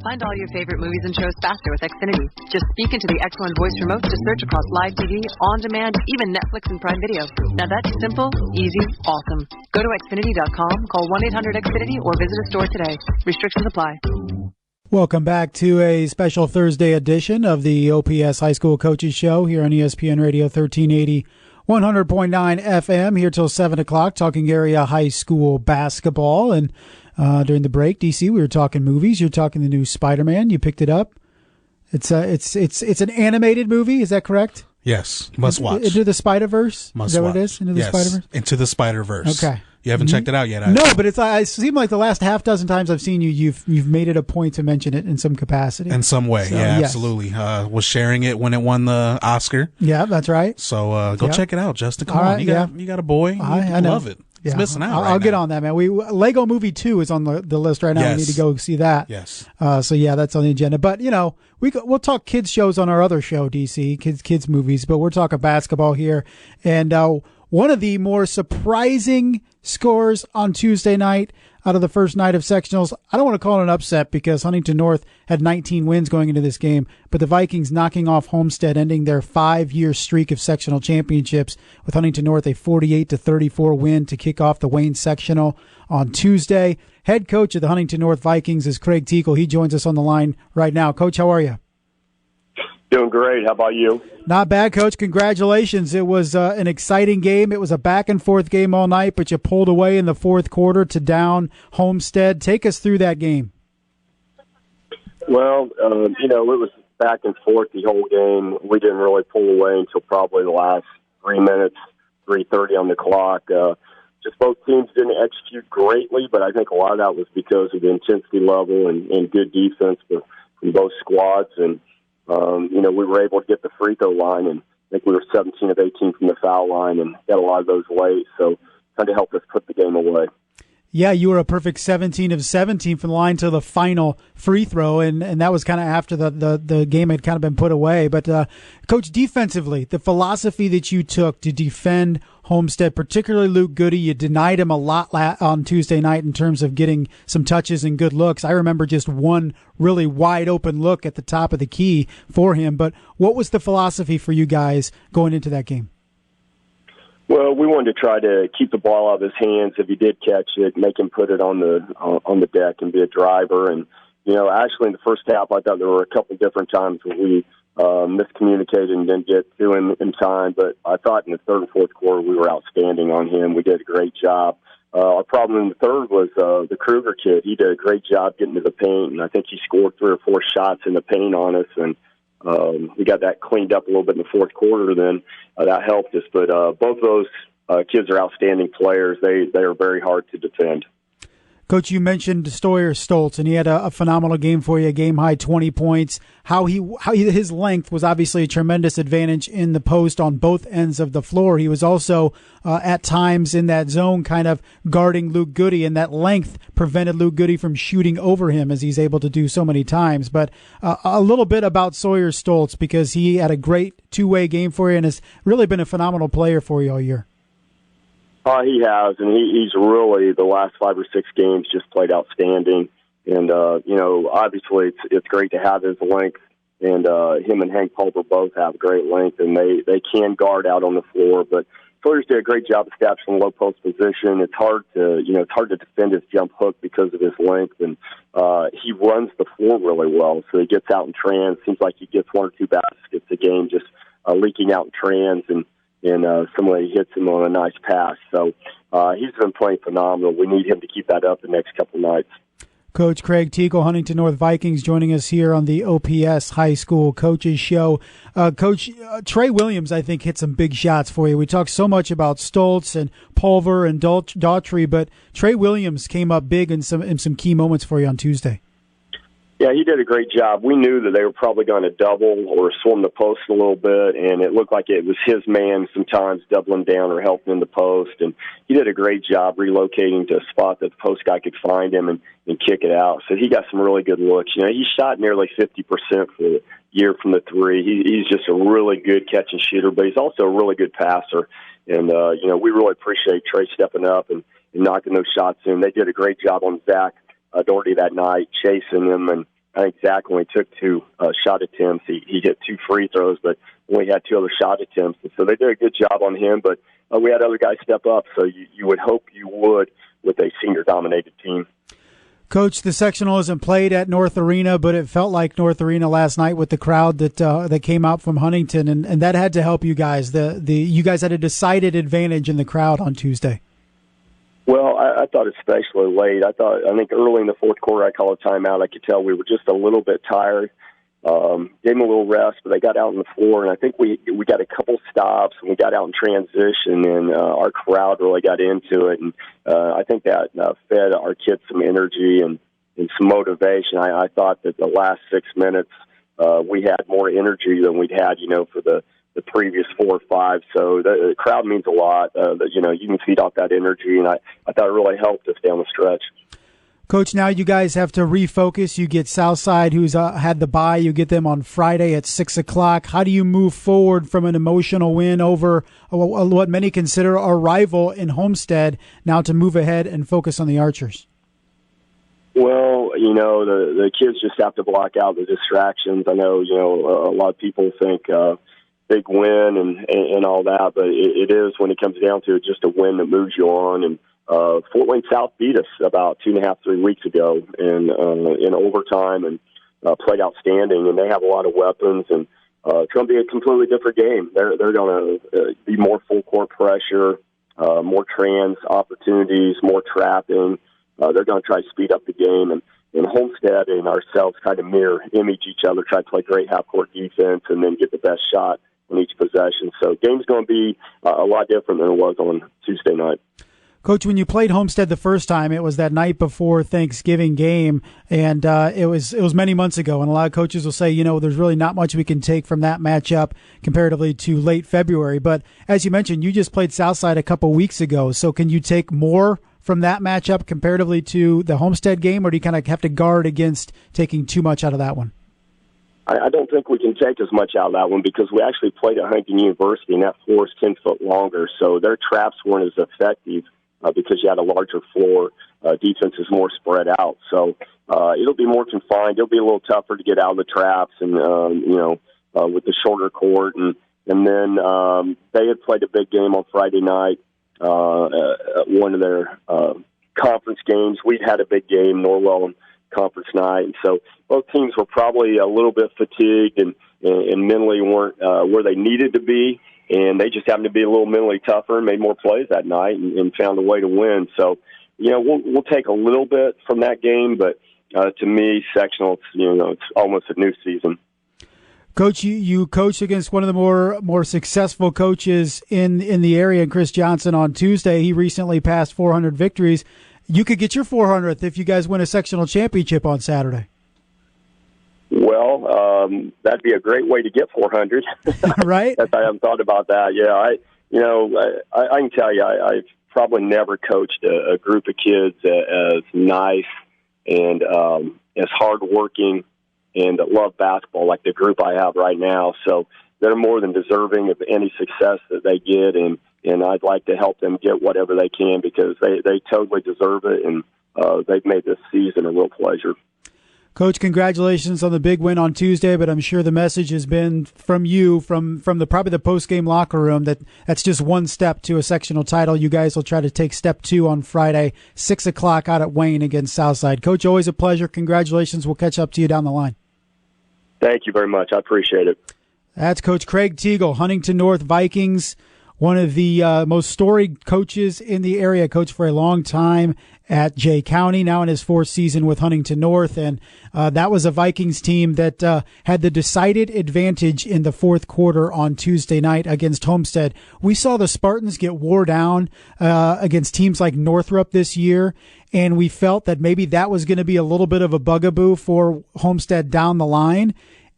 Find all your favorite movies and shows faster with Xfinity. Just speak into the X1 voice remote to search across live TV, on-demand, even Netflix and Prime Video. Now that's simple, easy, awesome. Go to Xfinity.com, call 1-800-XFINITY, or visit a store today. Restrictions apply. Welcome back to a special Thursday edition of the OPS High School Coaches Show here on ESPN Radio 1380, 100.9 FM, here till 7 o'clock, talking area high school basketball. And during the break, DC, we were talking movies. You're talking the new Spider-Man. You picked it up. It's an animated movie. Is that correct? Yes, must watch. Into the Spider-Verse? Must Is that watch. what it is? Into the Spider-Verse? Into the Spider-Verse. Okay. You haven't checked it out yet? No, but it seemed like the last half dozen times I've seen you, you've made it a point to mention it in some capacity. In some way, so, yeah, yes. Absolutely. Was sharing it when it won the Oscar. Yeah, that's right. So go check it out, Justin. Come All on, right, you got a boy. I love it. It's missing out. I'll get on that, man. Lego Movie 2 is on the list right now. Yes. We need to go see that. Yes. So yeah, that's on the agenda. But we'll talk kids shows on our other show, DC, kids movies. But we're talking basketball here, and one of the more surprising scores on Tuesday night out of the first night of sectionals. I don't want to call it an upset because Huntington North had 19 wins going into this game, but the Vikings knocking off Homestead, ending their 5-year streak of sectional championships with Huntington North a 48-34 win to kick off the Wayne sectional on Tuesday. Head coach of the Huntington North Vikings is Craig Teagle. He joins us on the line right now. Coach, how are you? Doing great. How about you? Not bad, Coach. Congratulations. It was an exciting game. It was a back-and-forth game all night, but you pulled away in the fourth quarter to down Homestead. Take us through that game. Well, it was back and forth the whole game. We didn't really pull away until probably the last 3 minutes, 3:30 on the clock. Just both teams didn't execute greatly, but I think a lot of that was because of the intensity level and good defense from both squads. And we were able to get the free throw line, and I think we were 17 of 18 from the foul line and got a lot of those late, so kind of helped us put the game away. Yeah, you were a perfect 17 of 17 from the line to the final free throw, and that was kind of after the game had kind of been put away. But, Coach, defensively, the philosophy that you took to defend Homestead, particularly Luke Goody, you denied him a lot on Tuesday night in terms of getting some touches and good looks. I remember just one really wide-open look at the top of the key for him. But what was the philosophy for you guys going into that game? Well, we wanted to try to keep the ball out of his hands. If he did catch it, make him put it on the deck and be a driver. And actually in the first half, I thought there were a couple different times where we miscommunicated and didn't get to him in time. But I thought in the third and fourth quarter we were outstanding on him. We did a great job. Our problem in the third was the Kruger kid. He did a great job getting to the paint, and I think he scored 3 or 4 shots in the paint on us. And we got that cleaned up a little bit in the fourth quarter. Then that helped us. But both of those kids are outstanding players. They are very hard to defend. Coach, you mentioned Stoyer Stoltz, and he had a phenomenal game for you, a game-high 20 points. His length was obviously a tremendous advantage in the post on both ends of the floor. He was also, at times in that zone, kind of guarding Luke Goody, and that length prevented Luke Goody from shooting over him, as he's able to do so many times. But a little bit about Sawyer Stoltz, because he had a great two-way game for you and has really been a phenomenal player for you all year. He has, and he's really, the last 5 or 6 games, just played outstanding. And, obviously it's great to have his length, and him and Hank Pulver both have great length, and they can guard out on the floor. But Sawyer's did a great job establishing low post position. It's hard to defend his jump hook because of his length, and he runs the floor really well. So he gets out in trans. Seems like he gets 1 or 2 baskets a game, just leaking out in trans, and somebody hits him on a nice pass. So he's been playing phenomenal. We need him to keep that up the next couple of nights. Coach Craig Teagle, Huntington North Vikings, joining us here on the OPS High School Coaches Show. Coach, Trey Williams, I think, hit some big shots for you. We talked so much about Stoltz and Pulver and Daughtry, but Trey Williams came up big in some key moments for you on Tuesday. Yeah, he did a great job. We knew that they were probably going to double or swarm the post a little bit, and it looked like it was his man sometimes doubling down or helping in the post. And he did a great job relocating to a spot that the post guy could find him and kick it out. So he got some really good looks. He shot nearly 50% for the year from the three. He's just a really good catch and shooter, but he's also a really good passer. And, we really appreciate Trey stepping up and knocking those shots in. They did a great job on Zach Doherty that night, chasing him and I think Zach only took 2 shot attempts. He hit 2 free throws, but only had 2 other shot attempts. And so they did a good job on him, but we had other guys step up. So you would hope you would with a senior-dominated team. Coach, the sectional isn't played at North Arena, but it felt like North Arena last night with the crowd that came out from Huntington, and that had to help you guys. You guys had a decided advantage in the crowd on Tuesday. Well, I thought especially late. I think early in the fourth quarter I called a timeout. I could tell we were just a little bit tired. Gave them a little rest, but they got out on the floor, and I think we got a couple stops, and we got out in transition, and our crowd really got into it, and I think that fed our kids some energy and some motivation. I thought that the last 6 minutes we had more energy than we'd had, for the previous 4 or 5. So the crowd means a lot. You can feed off that energy, and I thought it really helped us down the stretch. Coach, now you guys have to refocus. You get Southside, who's had the bye. You get them on Friday at 6 o'clock. How do you move forward from an emotional win over what many consider a rival in Homestead now to move ahead and focus on the Archers? Well, the kids just have to block out the distractions. I know, a lot of people think big win and all that, but it is, when it comes down to it, just a win that moves you on. And Fort Wayne South beat us about 2.5, 3 weeks ago in overtime and played outstanding. And they have a lot of weapons, and it's going to be a completely different game. They're going to be more full court pressure, more trans opportunities, more trapping. They're going to try to speed up the game. And Homestead and ourselves kind of mirror image each other, try to play great half-court defense, and then get the best shot in each possession. So game's going to be a lot different than it was on Tuesday night. Coach, when you played Homestead the first time, it was that night before Thanksgiving game, and it was many months ago. And a lot of coaches will say, there's really not much we can take from that matchup comparatively to late February. But as you mentioned, you just played Southside a couple weeks ago. So can you take more from that matchup comparatively to the Homestead game, or do you kind of have to guard against taking too much out of that one? I don't think we can take as much out of that one because we actually played at Huntington University, and that floor is 10 foot longer. So their traps weren't as effective. Because you had a larger floor, defense is more spread out. So it'll be more confined. It'll be a little tougher to get out of the traps and, with the shorter court. And then they had played a big game on Friday night, one of their conference games. We'd had a big game, Norwell conference night. And so both teams were probably a little bit fatigued and mentally weren't where they needed to be. And they just happened to be a little mentally tougher and made more plays that night and found a way to win. So, we'll take a little bit from that game, but to me, sectional, it's almost a new season. Coach, you coached against one of the more successful coaches in the area, Chris Johnson, on Tuesday. He recently passed 400 victories. You could get your 400th if you guys win a sectional championship on Saturday. Well, that'd be a great way to get 400. Right? I haven't thought about that. Yeah, I can tell you, I've probably never coached a group of kids as nice and as hardworking and that love basketball like the group I have right now. So they're more than deserving of any success that they get, and I'd like to help them get whatever they can because they totally deserve it, and they've made this season a real pleasure. Coach, congratulations on the big win on Tuesday, but I'm sure the message has been from you, from probably the post-game locker room, that's just one step to a sectional title. You guys will try to take step 2 on Friday, 6 o'clock out at Wayne against Southside. Coach, always a pleasure. Congratulations. We'll catch up to you down the line. Thank you very much. I appreciate it. That's Coach Craig Teagle, Huntington North Vikings, one of the most storied coaches in the area, coached for a long time at Jay County, now in his 4th season with Huntington North. And that was a Vikings team that had the decided advantage in the fourth quarter on Tuesday night against Homestead. We saw the Spartans get wore down against teams like Northrop this year, and we felt that maybe that was going to be a little bit of a bugaboo for Homestead down the line.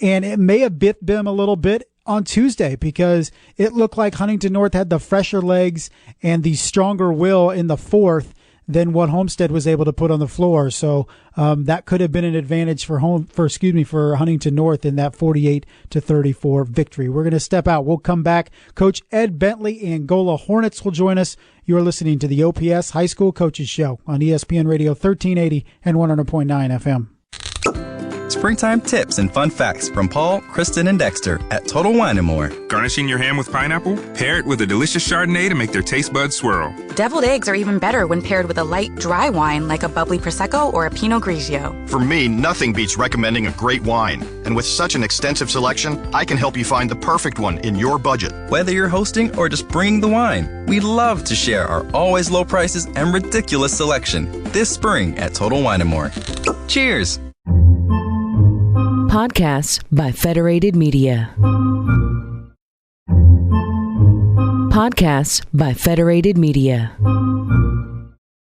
And it may have bit them a little bit on Tuesday because it looked like Huntington North had the fresher legs and the stronger will in the fourth than what Homestead was able to put on the floor. So that could have been an advantage for Huntington North in that 48-34 victory. We're going to step out. We'll come back. Coach Ed Bentley and Angola Hornets will join us. You're listening to the OPS High School Coaches Show on ESPN Radio 1380 and 100.9 FM. springtime tips and fun facts from Paul, Kristen, and Dexter at Total Wine & More. Garnishing your ham with pineapple? Pair it with a delicious Chardonnay to make their taste buds swirl. Deviled eggs are even better when paired with a light, dry wine like a bubbly Prosecco or a Pinot Grigio. For me, nothing beats recommending a great wine. And with such an extensive selection, I can help you find the perfect one in your budget. Whether you're hosting or just bringing the wine, we love to share our always low prices and ridiculous selection this spring at Total Wine & More. Cheers! Podcasts by Federated Media. Podcasts by Federated Media.